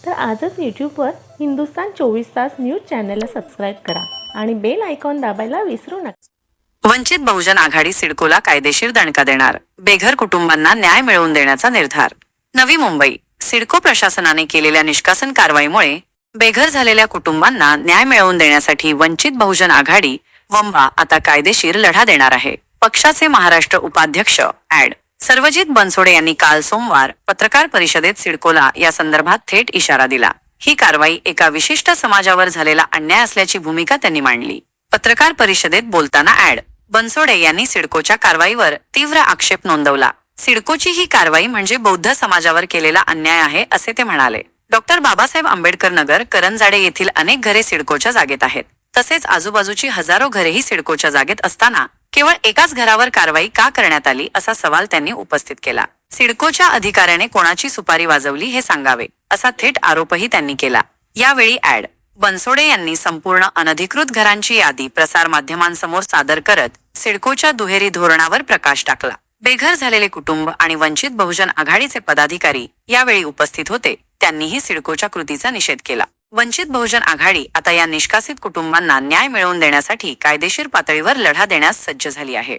तर आजच यूट्यूबवर हिंदुस्तान 24 तास न्यूज चॅनलला सबस्क्राईब करा आणि बेल आयकॉन दाबायला विसरू नका। वंचित बहुजन आघाडी सिडकोला कायदेशीर दणका देणार, बेघर कुटुंबांना न्याय मिळवून देण्याचा निर्धार। नवी मुंबई, सिडको प्रशासनाने केलेल्या निष्कासन कारवाईमुळे बेघर झालेल्या कुटुंबांना न्याय मिळवून देण्यासाठी वंचित बहुजन आघाडी वंबा आता कायदेशीर लढा देणार आहे। पक्षाचे महाराष्ट्र उपाध्यक्ष ॲड. सर्वजित बनसोडे यांनी काल सोमवार पत्रकार परिषदेत सिडकोला या संदर्भात थेट इशारा दिला। ही कारवाई एका विशिष्ट समाजावर झालेला अन्याय असल्याची भूमिका त्यांनी मांडली। पत्रकार परिषदेत बोलताना ॲड. बनसोडे यांनी सिडकोच्या कारवाईवर तीव्र आक्षेप नोंदवला। सिडकोची ही कारवाई म्हणजे बौद्ध समाजावर केलेला अन्याय आहे असे ते म्हणाले। डॉक्टर बाबासाहेब आंबेडकर नगर करंजाडे येथील अनेक घरे सिडकोच्या जागेत आहेत, तसेच आजूबाजूची हजारो घरेही सिडकोच्या जागेत असताना केवळ एकाच घरावर कारवाई का करण्यात आली असा सवाल त्यांनी उपस्थित केला। सिडकोच्या अधिकाऱ्याने कोणाची सुपारी वाजवली हे सांगावे असा थेट आरोपही त्यांनी केला। यावेळी ॲड. बनसोडे यांनी संपूर्ण अनधिकृत घरांची यादी प्रसारमाध्यमांसमोर सादर करत सिडकोच्या दुहेरी धोरणावर प्रकाश टाकला। बेघर झालेले कुटुंब आणि वंचित बहुजन आघाडीचे पदाधिकारी यावेळी उपस्थित होते, त्यांनीही सिडकोच्या कृतीचा निषेध केला। वंचित बहुजन आघाडी आता या निष्कासित कुटुंबांना न्याय मिळवून देण्यासाठी कायदेशीर पातळीवर लढा देण्यास सज्ज झाली आहे।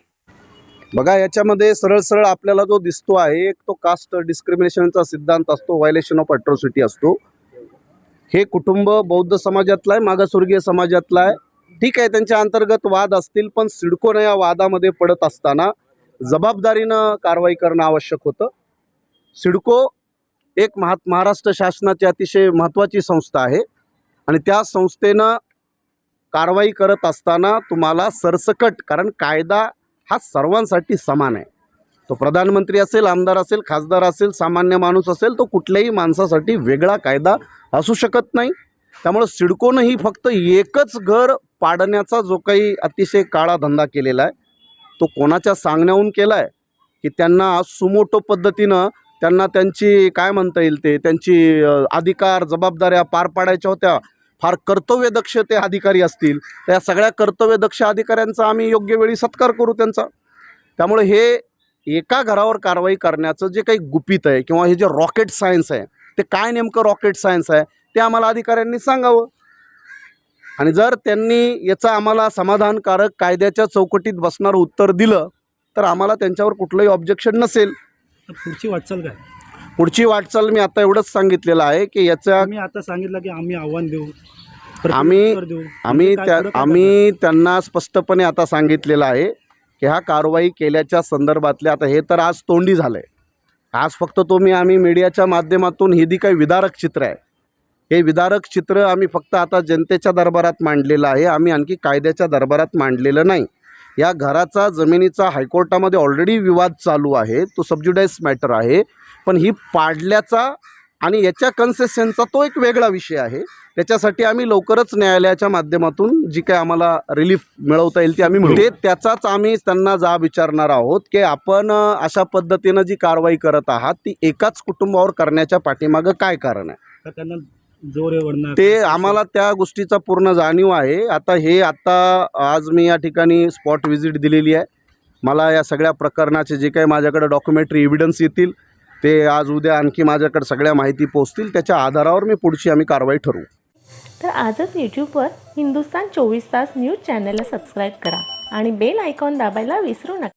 बघा, याच्यामध्ये सरळ सरळ आपल्याला जो दिसतो आहे एक तो कास्ट डिस्क्रिमिनेशनचा सिद्धांत असतो, व्हायलेशन ऑफ अट्रॉसिटी असतो। हे कुटुंब बौद्ध समाजातलं आहे, मागासवर्गीय समाजातलं आहे, ठीक आहे, त्यांच्या अंतर्गत वाद असतील, पण सिडकोनं या वादामध्ये पडत असताना जबाबदारीनं कारवाई करणं आवश्यक होतं। सिडको एक महाराष्ट्र शासनाची अतिशय महत्त्वाची संस्था आहे आणि त्या संस्थेनं कारवाई करत असताना तुम्हाला सरसकट, कारण कायदा हा सर्वांसाठी समान आहे, तो प्रधानमंत्री असेल, आमदार असेल, खासदार असेल, सामान्य माणूस असेल, तो कुठल्याही माणसासाठी वेगळा कायदा असू शकत नाही। त्यामुळे सिडकोनं ही फक्त एकच घर पाडण्याचा जो काही अतिशय काळा धंदा केलेला आहे तो कोणाच्या सांगण्याहून केला आहे की त्यांना सुमोटो पद्धतीनं त्यांना त्यांची काय म्हणता येईल ते त्यांची अधिकार जबाबदाऱ्या पार पाडायच्या होत्या। फार कर्तव्यदक्ष ते अधिकारी असतील, त्या सगळ्या कर्तव्यदक्ष अधिकाऱ्यांचा आम्ही योग्य वेळी सत्कार करू त्यांचा। त्यामुळे हे एका घरावर कारवाई करण्याचं जे काही गुपित आहे किंवा हे जे रॉकेट सायन्स आहे ते काय नेमकं रॉकेट सायन्स आहे ते आम्हाला अधिकाऱ्यांनी सांगावं आणि जर त्यांनी याचं आम्हाला समाधानकारक कायद्याच्या चौकटीत बसणारं उत्तर दिलं तर आम्हाला त्यांच्यावर कुठलंही ऑब्जेक्शन नसेल। पुढची वाटचाल काय? पुढची वाटचाल मी आता एवढंच सांगितलेलं आहे की याचा मी आता सांगितलं की आम्ही आव्हान देऊ, आम्ही त्यांना स्पष्टपणे आता सांगितलेलं आहे की ह्या कारवाई केल्याच्या संदर्भातले आता हे तर आज तोंडी झालं आहे, आज फक्त आम्ही मीडियाच्या माध्यमातून हे जी काही विदारक चित्र आहे हे विदारक चित्र आम्ही फक्त आता जनतेच्या दरबारात मांडलेलं आहे, आम्ही आणखी कायद्याच्या दरबारात मांडलेलं नाही। या घराचा जमिनीचा हायकोर्टामध्ये ऑलरेडी विवाद चालू आहे, तो सबज्युडाइस मॅटर आहे, पण ही पाडल्याचा आणि याच्या कन्सेशनचा तो एक वेगळा विषय आहे। त्याच्यासाठी आम्ही लवकरच न्यायालयाच्या माध्यमातून जी काही आम्हाला रिलीफ मिळवता येईल ती आम्ही मिळवू, त्याचाच आम्ही त्यांना जाब विचारणार आहोत की आपण अशा पद्धतीनं जी कारवाई करत आहात ती एकाच कुटुंबावर करण्याच्या पाठीमागं काय कारण आहे, त्यांना जोर ते आम्हाला त्या गोष्टीचा पूर्ण जाणीव आहे। आता आज मी या ठिकाणी स्पॉट व्हिजिट दिलेली आहे, मला या सगळ्या प्रकरणाचे जे काही माझ्याकडे डॉक्युमेंटरी एव्हिडन्स येतील ते आज उद्या आणखी माझ्याकडे सगळ्या माहिती पोहोचतील, त्याच्या आधारावर मी पुढची आम्ही कारवाई ठरवू। तर आजच यूट्यूबवर हिंदुस्तान 24 तास न्यूज चॅनलला सबस्क्राईब करा आणि बेल आयकॉन दाबायला विसरू नका।